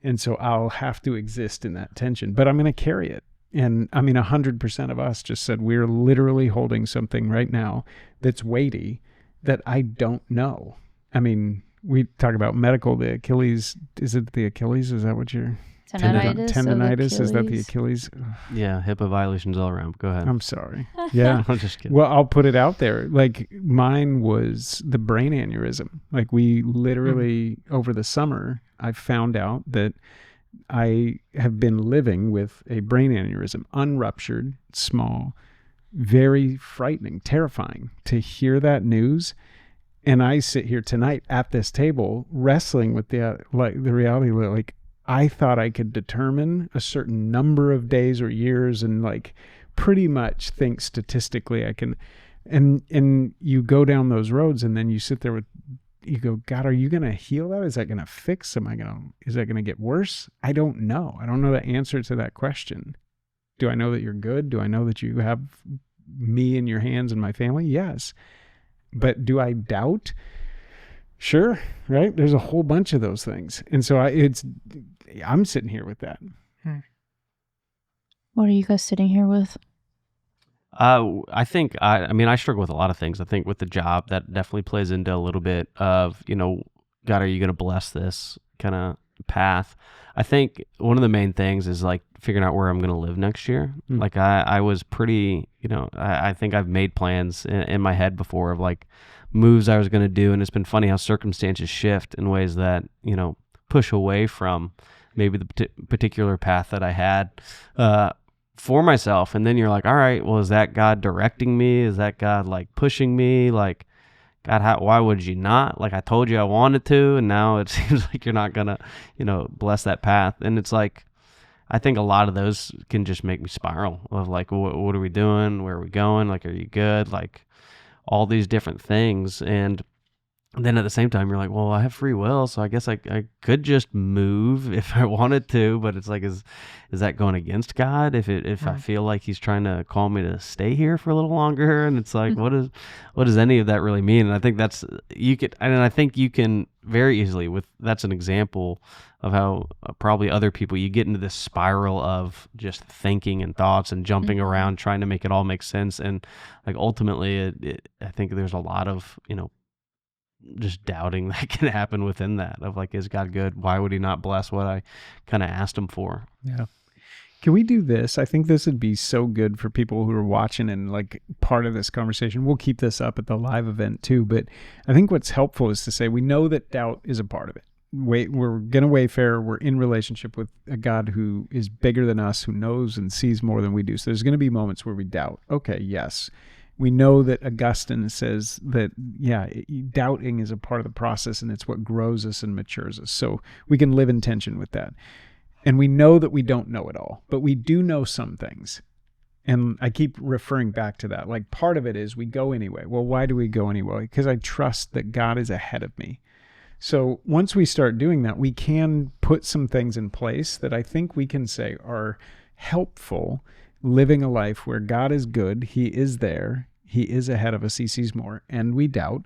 And so I'll have to exist in that tension, but I'm going to carry it. And I mean, 100% of us just said, we're literally holding something right now that's weighty that I don't know. I mean, we talk about medical, the Achilles. Is it the Achilles? Is that what you're... Tendonitis? Is that the Achilles? Yeah, HIPAA violations all around. Go ahead. I'm sorry. Yeah. I'm just kidding. Well, I'll put it out there. Like, mine was the brain aneurysm. Like, we literally, over the summer, I found out that I have been living with a brain aneurysm, unruptured, small, very frightening, terrifying to hear that news. And I sit here tonight at this table wrestling with the reality, like, I thought I could determine a certain number of days or years, and like pretty much think statistically I can, and you go down those roads, and then you sit there you go, God, are you going to heal that? Is that going to fix? Is that going to get worse? I don't know. I don't know the answer to that question. Do I know that you're good? Do I know that you have me in your hands and my family? Yes. But do I doubt? Sure, right? There's a whole bunch of those things. And so I'm sitting here with that. What are you guys sitting here with? I think, I mean, I struggle with a lot of things. I think with the job, that definitely plays into a little bit of, God, are you going to bless this kind of path? I think one of the main things is like figuring out where I'm going to live next year. Like I was pretty, I think I've made plans in my head before of like moves I was going to do. And it's been funny how circumstances shift in ways that, push away from maybe the particular path that I had for myself. And then you're like, all right, well, is that God directing me? Is that God like pushing me? Like, God, why would you not? Like, I told you I wanted to, and now it seems like you're not gonna, bless that path. And it's like, I think a lot of those can just make me spiral of like, what are we doing? Where are we going? Like, are you good? Like, all these different things. And then at the same time, you're like, well, I have free will, so I guess I could just move if I wanted to. But it's like, is that going against God? If I feel like He's trying to call me to stay here for a little longer, and it's like, what does any of that really mean? And I think I think you can very easily that's an example of how probably other people, you get into this spiral of just thinking and thoughts and jumping around, trying to make it all make sense. And like ultimately, I think there's a lot of just doubting that can happen within that of like, is God good? Why would He not bless what I kind of asked Him for? Yeah. Can we do this? I think this would be so good for people who are watching and like part of this conversation. We'll keep this up at the live event too, but I think what's helpful is to say, we know that doubt is a part of it. We're going to wayfare. We're in relationship with a God who is bigger than us, who knows and sees more than we do. So there's going to be moments where we doubt. Okay, yes. We know that Augustine says that, doubting is a part of the process, and it's what grows us and matures us. So we can live in tension with that. And we know that we don't know it all, but we do know some things. And I keep referring back to that. Like, part of it is we go anyway. Well, why do we go anyway? Because I trust that God is ahead of me. So once we start doing that, we can put some things in place that I think we can say are helpful, living a life where God is good, He is there, He is ahead of us, He sees more, and we doubt.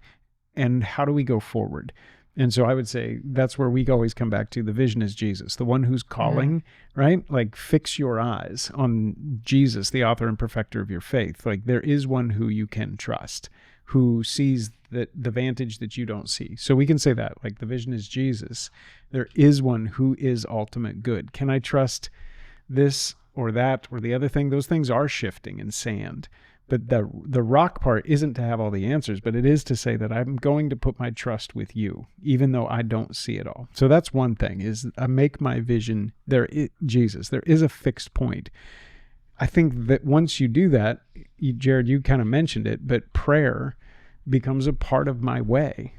And how do we go forward? And so I would say that's where we always come back to. The vision is Jesus, the one who's calling, right? Like, fix your eyes on Jesus, the author and perfecter of your faith. Like, there is one who you can trust, who sees the vantage that you don't see. So we can say that, like, the vision is Jesus. There is one who is ultimate good. Can I trust this or that or the other thing? Those things are shifting in sand. But the rock part isn't to have all the answers, but it is to say that I'm going to put my trust with you, even though I don't see it all. So that's one thing, is I make my vision Jesus. There is a fixed point. I think that once you do that, Jared, you kind of mentioned it, but prayer becomes a part of my way.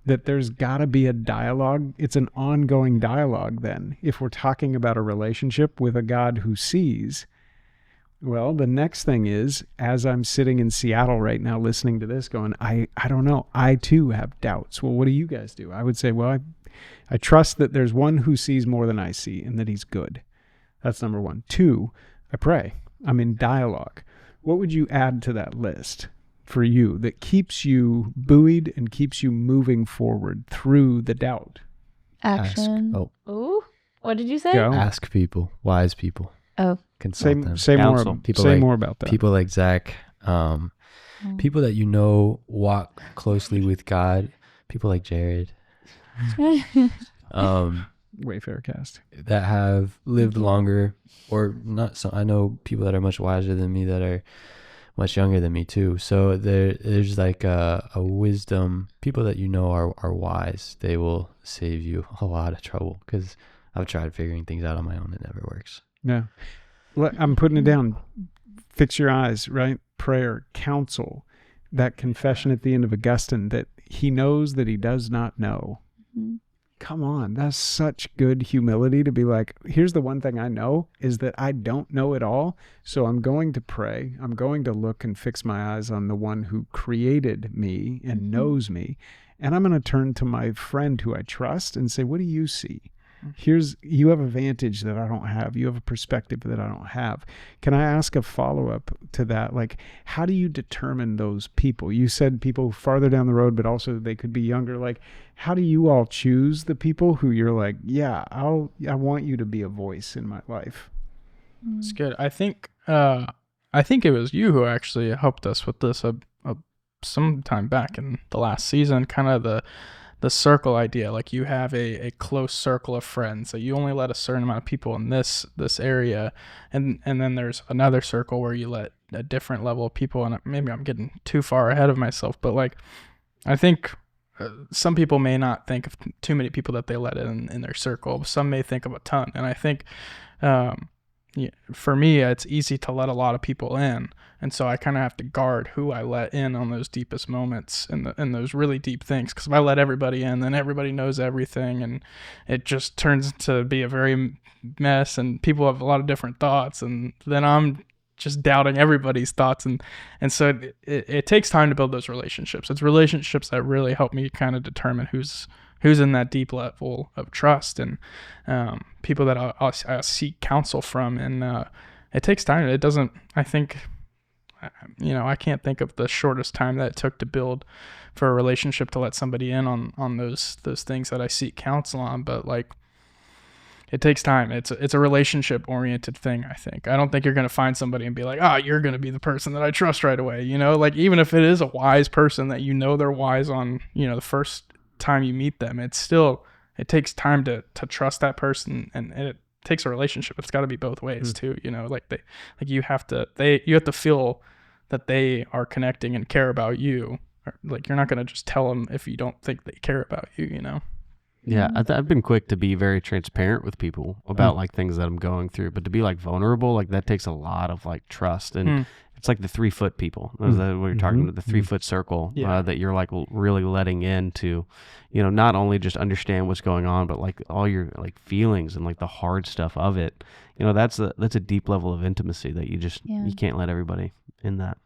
that there's got to be a dialogue. It's an ongoing dialogue then. If we're talking about a relationship with a God who sees, well, the next thing is, as I'm sitting in Seattle right now listening to this going, I don't know, I too have doubts. Well, what do you guys do? I would say, well, I trust that there's one who sees more than I see and that he's good. That's number one. Two, I pray. I'm in dialogue. What would you add to that list for you that keeps you buoyed and keeps you moving forward through the doubt? Action. Ooh, what did you say? Go. Ask people, wise people. Oh, Consult them. Say more. Counsel. People Say like- more about that. People like Zach, people that you know walk closely with God, people like Jared, Wayfarer cast. that have lived longer, or not. So I know people that are much wiser than me that are much younger than me too. So there's like a wisdom. People that you know are wise. They will save you a lot of trouble, because I've tried figuring things out on my own. It never works. Yeah. I'm putting it down. Fix your eyes, right? Prayer, counsel, that confession at the end of Augustine that he knows that he does not know. Mm-hmm. Come on. That's such good humility to be like, here's the one thing I know is that I don't know it all. So I'm going to pray. I'm going to look and fix my eyes on the one who created me and knows me. And I'm going to turn to my friend who I trust and say, what do you see? You have a vantage that I don't have. You have a perspective that I don't have. Can I ask a follow-up to that? Like, how do you determine those people? You said people farther down the road, but also they could be younger. Like, how do you all choose the people who you're like, yeah, I want you to be a voice in my life? It's good. I think it was you who actually helped us with this some time back in the last season, kind of the circle idea. Like, you have a close circle of friends that you only let a certain amount of people in this area, and then there's another circle where you let a different level of people. And maybe I'm getting too far ahead of myself, but like, I think some people may not think of too many people that they let in their circle. Some may think of a ton. And I think for me, it's easy to let a lot of people in. And so I kind of have to guard who I let in on those deepest moments and those really deep things. Because if I let everybody in, then everybody knows everything. And it just turns to be a very mess. And people have a lot of different thoughts. And then I'm just doubting everybody's thoughts. And so it takes time to build those relationships. It's relationships that really help me kind of determine who's in that deep level of trust, and people that I'll seek counsel from. And it takes time. It doesn't, I think, I can't think of the shortest time that it took to build for a relationship to let somebody in on those things that I seek counsel on. But like, it takes time. It's a relationship oriented thing, I think. I don't think you're going to find somebody and be like, you're going to be the person that I trust right away. Like, even if it is a wise person that they're wise on, the first time you meet them, it takes time to trust that person, and it takes a relationship. It's got to be both ways too. You have to feel that they are connecting and care about you. Like, you're not going to just tell them if you don't think they care about you. Yeah, I've been quick to be very transparent with people about like things that I'm going through, but to be like vulnerable, like that takes a lot of like trust, and it's like the 3-foot people. Is that what you're talking about? The 3-foot circle that you're like really letting in to, not only just understand what's going on, but like all your like feelings and like the hard stuff of it. That's a deep level of intimacy that you can't let everybody in that.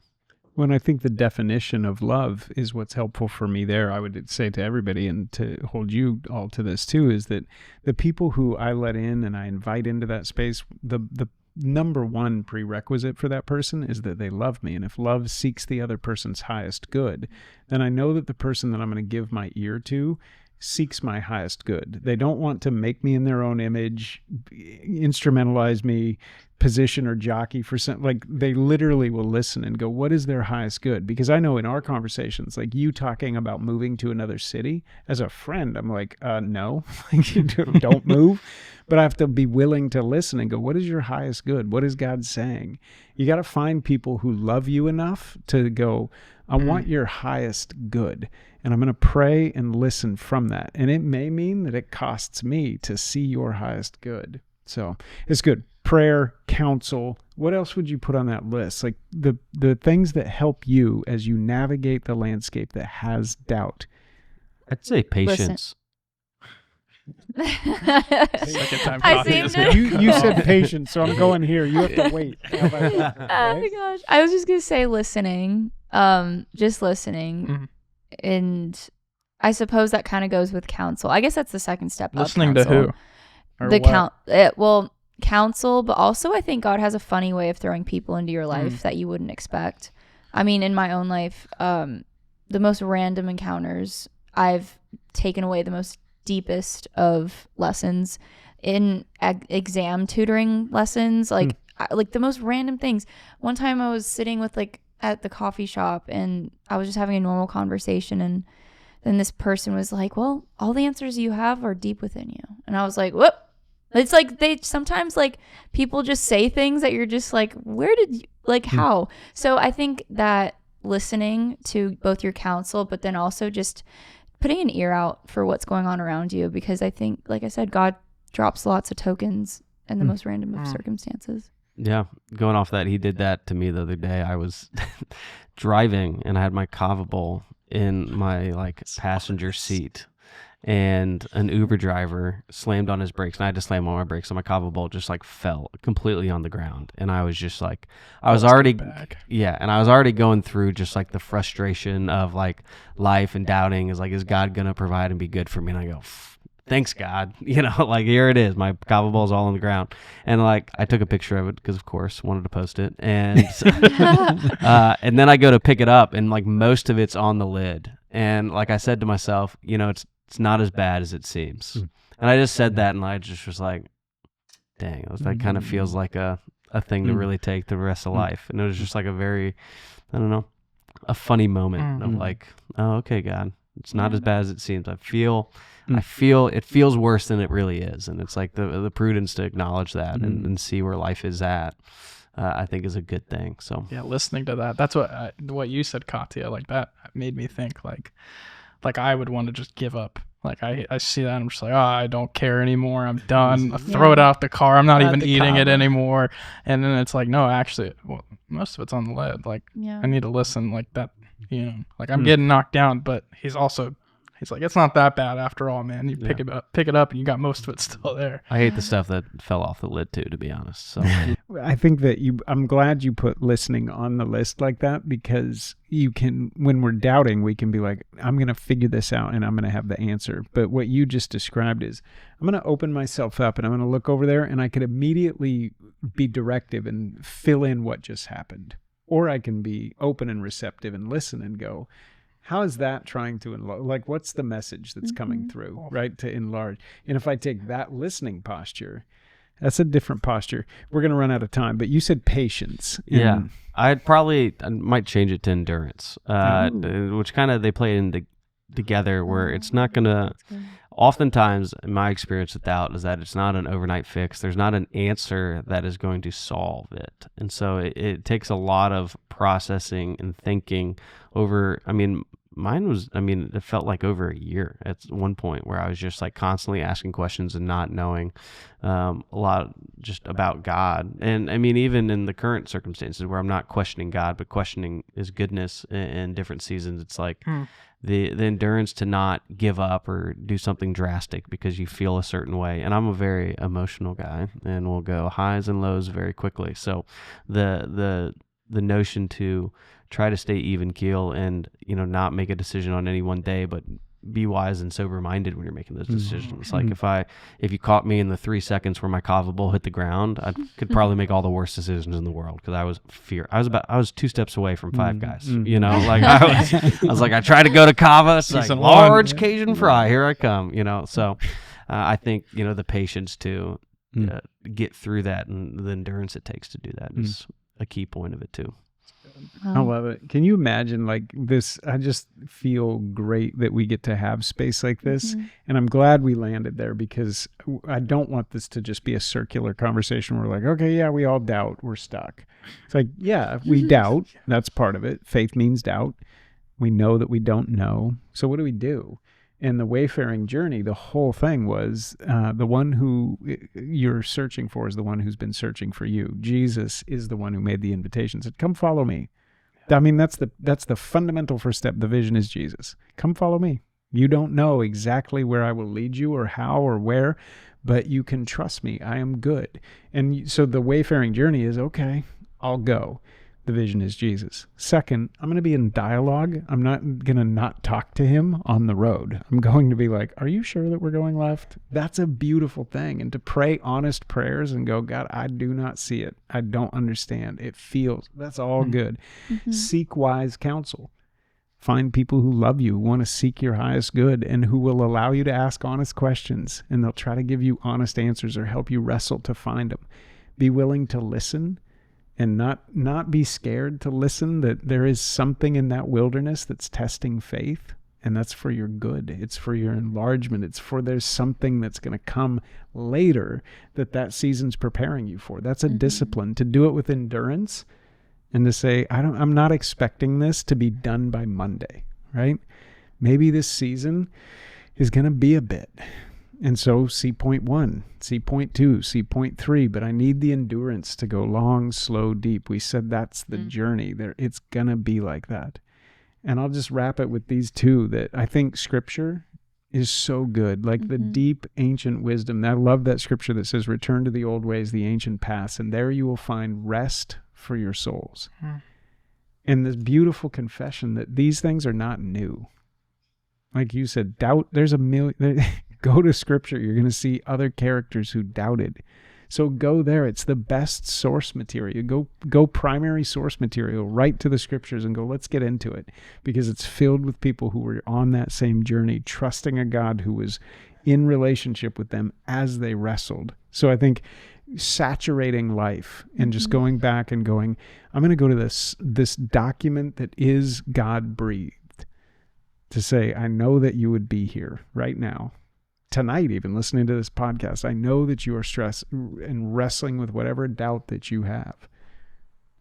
When I think the definition of love is what's helpful for me there, I would say to everybody, and to hold you all to this too, is that the people who I let in and I invite into that space, the number one prerequisite for that person is that they love me. And if love seeks the other person's highest good, then I know that the person that I'm going to give my ear to seeks my highest good. They don't want to make me in their own image, instrumentalize me, position or jockey for something. Like, they literally will listen and go, what is their highest good? Because I know in our conversations, like you talking about moving to another city, as a friend, I'm like, no, don't move. But I have to be willing to listen and go, what is your highest good? What is God saying? You got to find people who love you enough to go, I want your highest good. And I'm going to pray and listen from that. And it may mean that it costs me to see your highest good. So it's good. Prayer, counsel. What else would you put on that list? Like the things that help you as you navigate the landscape that has doubt. I'd say patience. Second time I coffee seem is to- good. You said patience, so I'm going here. You have to wait. How about that? Oh my gosh. I was just gonna say listening. Just listening. Mhm. And I suppose that kind of goes with counsel. I guess that's the second step. Listening to who? Or The what? counsel, but also I think God has a funny way of throwing people into your life that you wouldn't expect. I mean, in my own life, the most random encounters, I've taken away the most deepest of lessons in exam tutoring lessons, like the most random things. One time I was sitting with at the coffee shop and I was just having a normal conversation, and then this person was like, well, all the answers you have are deep within you. And I was like, whoop. It's like they sometimes people just say things that you're just like, where did you, how? So I think that listening to both your counsel, but then also just putting an ear out for what's going on around you, because I think, like I said, God drops lots of tokens in the most random of circumstances. Yeah, going off that, he did that to me the other day. I was driving and I had my kava bowl in my passenger seat, and an Uber driver slammed on his brakes, and I had to slam on my brakes, and my kava bowl just fell completely on the ground. And I was just I was already going through just the frustration of life and doubting is God gonna provide and be good for me? And I go, thanks God, here it is, my kava bowl's all on the ground. And I took a picture of it because of course wanted to post it, and and then I go to pick it up, and most of it's on the lid, and I said to myself, it's not as bad as it seems. And I just said that, and I just was like, dang, that kind of feels like a thing to really take the rest of life. And it was just a very, I don't know, a funny moment of oh, okay, God, it's not as bad as it seems. I feel it feels worse than it really is. And it's the prudence to acknowledge that and see where life is at, I think is a good thing. So Yeah, listening to that. That's what you said, Katya. That made me think I would want to just give up. I see that and I'm just I don't care anymore. I'm done. I throw it out the car. I'm not even eating it anymore. And then it's no, actually, most of it's on the lid. I need to listen that, I'm getting knocked down, but he's it's not that bad after all, man. You pick it up and you got most of it still there. I hate the stuff that fell off the lid too, to be honest. So I think that I'm glad you put listening on the list like that, because you can, when we're doubting, we can be I'm going to figure this out and I'm going to have the answer. But what you just described is, I'm going to open myself up and I'm going to look over there and I could immediately be directive and fill in what just happened. Or I can be open and receptive and listen and go, how is that trying to enlarge? What's the message that's coming through, right? To enlarge. And if I take that listening posture, that's a different posture. We're going to run out of time, but you said patience. Yeah. I might change it to endurance, which they play together, where it's not going to, oftentimes in my experience with doubt is that it's not an overnight fix. There's not an answer that is going to solve it. And so it takes a lot of processing and thinking over, mine was, it felt like over a year at one point, where I was just constantly asking questions and not knowing a lot just about God. And even in the current circumstances where I'm not questioning God, but questioning his goodness in different seasons, it's the endurance to not give up or do something drastic because you feel a certain way. And I'm a very emotional guy and will go highs and lows very quickly. So the notion to try to stay even keel and, not make a decision on any one day, but be wise and sober minded when you're making those decisions. If you caught me in the 3 seconds where my kava bowl hit the ground, I could probably make all the worst decisions in the world, because I was 2 steps away from Five Guys. I was I tried to go to kava. It's large Cajun fry. Here I come. So I think the patience to get through that and the endurance it takes to do that is a key point of it too. I love it. Can you imagine this? I just feel great that we get to have space like this. And I'm glad we landed there, because I don't want this to just be a circular conversation where we're okay, yeah, we all doubt, we're stuck. It's yeah, we doubt. That's part of it. Faith means doubt. We know that we don't know. So what do we do? And the wayfaring journey, the whole thing was the one who you're searching for is the one who's been searching for you. Jesus is the one who made the invitation, said, come follow me. That's the fundamental first step. The vision is Jesus. Come follow me. You don't know exactly where I will lead you or how or where, but you can trust me. I am good. And so the wayfaring journey is, okay, I'll go. The vision is Jesus. Second, I'm going to be in dialogue. I'm not going to not talk to him on the road. I'm going to be like, are you sure that we're going left? That's a beautiful thing. And to pray honest prayers and go, God, I do not see it. I don't understand. It feels, that's all good. Seek wise counsel. Find people who love you, who want to seek your highest good, and who will allow you to ask honest questions. And they'll try to give you honest answers or help you wrestle to find them. Be willing to listen. And not be scared to listen, that there is something in that wilderness that's testing faith, and that's for your good. It's for your enlargement. It's for there's something that's going to come later that season's preparing you for. That's a discipline to do it with endurance and to say, I'm not expecting this to be done by Monday, right? Maybe this season is going to be a bit. And so see point 1, see point 2, see point 3, but I need the endurance to go long, slow, deep. We said that's the journey there. It's going to be like that. And I'll just wrap it with these two, that I think scripture is so good, like the deep ancient wisdom. I love that scripture that says, return to the old ways, the ancient paths, and there you will find rest for your souls. And this beautiful confession that these things are not new. Like you said, doubt, there's a million... Go to scripture. You're going to see other characters who doubted. So go there. It's the best source material. Go primary source material right to the scriptures and go, let's get into it, because it's filled with people who were on that same journey, trusting a God who was in relationship with them as they wrestled. So I think saturating life and just going back and going, I'm going to go to this document that is God breathed to say, I know that you would be here right now. Tonight, even listening to this podcast, I know that you are stressed and wrestling with whatever doubt that you have.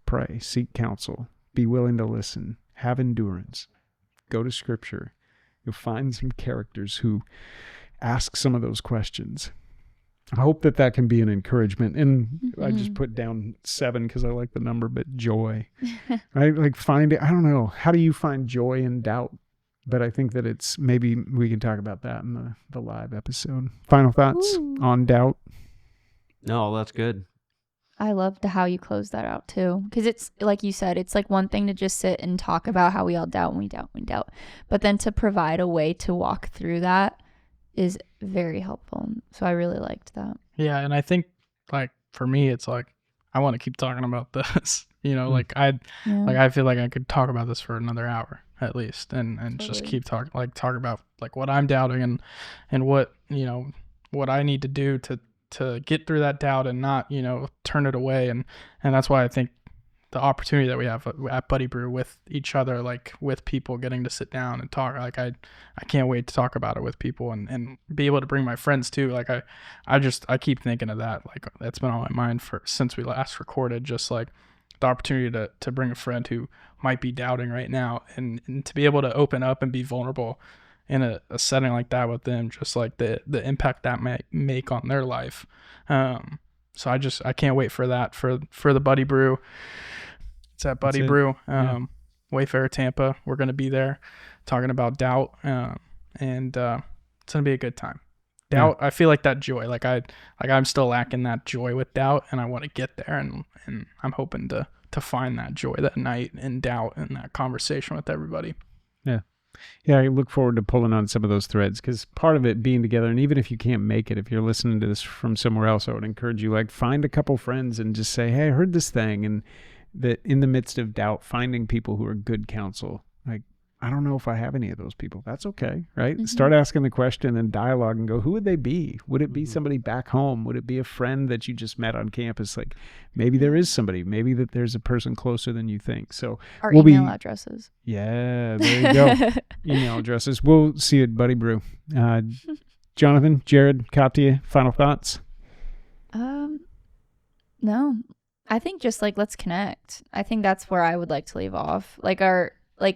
Pray, seek counsel, be willing to listen, have endurance, go to scripture. You'll find some characters who ask some of those questions. I hope that can be an encouragement. And I just put down 7 because I like the number, but joy. Right? Like find it. I don't know. How do you find joy in doubt? But I think that it's, maybe we can talk about that in the live episode. Final thoughts on doubt? No, that's good. I loved how you closed that out too. Because it's, like you said, it's like one thing to just sit and talk about how we all doubt and we doubt and we doubt. But then to provide a way to walk through that is very helpful. So I really liked that. Yeah, and I think, like, for me, it's like, I want to keep talking about this. Like I feel like I could talk about this for another hour at least, and totally. Just keep talk about like what I'm doubting and what what I need to do to get through that doubt and not turn it away, and that's why I think the opportunity that we have at Buddy Brew with each other, like with people, getting to sit down and talk, like I can't wait to talk about it with people and be able to bring my friends too. Like I keep thinking of that, like that's been on my mind since we last recorded, just like the opportunity to bring a friend who might be doubting right now and to be able to open up and be vulnerable in a setting like that with them, just like the impact that may make on their life. So I can't wait for that, for the Buddy Brew. It's at Buddy Brew, Wayfarer, Tampa. We're going to be there talking about doubt, and it's going to be a good time. Doubt, I feel like that joy, I'm still lacking that joy with doubt, and I want to get there, and I'm hoping to find that joy that night in doubt and that conversation with everybody. Yeah, I look forward to pulling on some of those threads, because part of it being together, and even if you can't make it, if you're listening to this from somewhere else, I would encourage you, like, find a couple friends and just say, hey, I heard this thing, and that in the midst of doubt, finding people who are good counsel. Like, I don't know if I have any of those people. That's okay, right? Start asking the question and dialogue and go, who would they be? Would it be somebody back home? Would it be a friend that you just met on campus? Like, maybe there is somebody. Maybe that there's a person closer than you think. So our email addresses. Yeah, there you go. Email addresses. We'll see you at Buddy Brew. Jonathan, Jared, Katya, final thoughts? No. I think just like, let's connect. I think that's where I would like to leave off. Like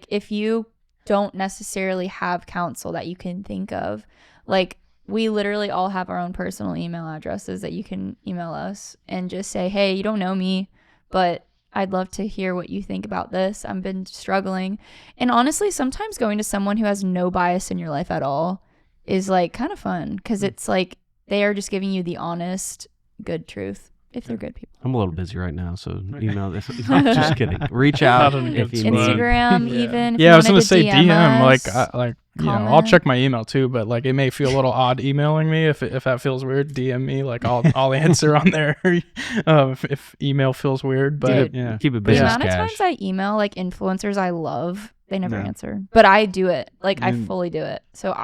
if you don't necessarily have counsel that you can think of, like we literally all have our own personal email addresses that you can email us and just say, hey, you don't know me, but I'd love to hear what you think about this. I've been struggling. And honestly, sometimes going to someone who has no bias in your life at all is like kind of fun because it's like they are just giving you the honest, good truth if they're good people. I'm a little busy right now, so email this. I'm just kidding. Reach out Not in a if good you need. Instagram, Yeah. even. If Yeah, you I was gonna wanted to say DM. us, I'll comment. check my email too, but like it may feel a little odd emailing me if that feels weird. DM me, like I'll answer on there. If email feels weird, but Dude, Keep it the business amount of cash. times I email like influencers I love, they never No. answer. But I do it. Like I Mm. fully do it. So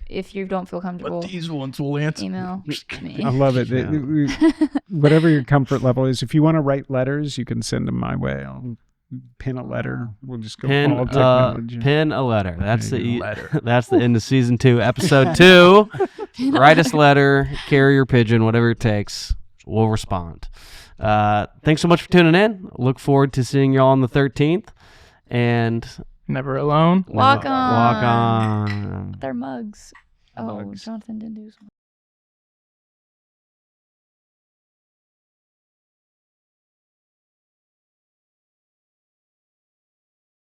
if you don't feel comfortable, these ones will answer. email me. I love it. Whatever your comfort level is, if you want to write letters, you can send them my way. I'll pin a letter. We'll just go all technology. Pin a letter. That's There you the that's the end of season 2, episode 2. Write us a letter, carrier pigeon, whatever it takes. We'll respond. Thanks so much for tuning in. Look forward to seeing y'all on the 13th. And Never alone. Walk on. Walk on. Their mugs. Oh, Mugs. Jonathan didn't do something.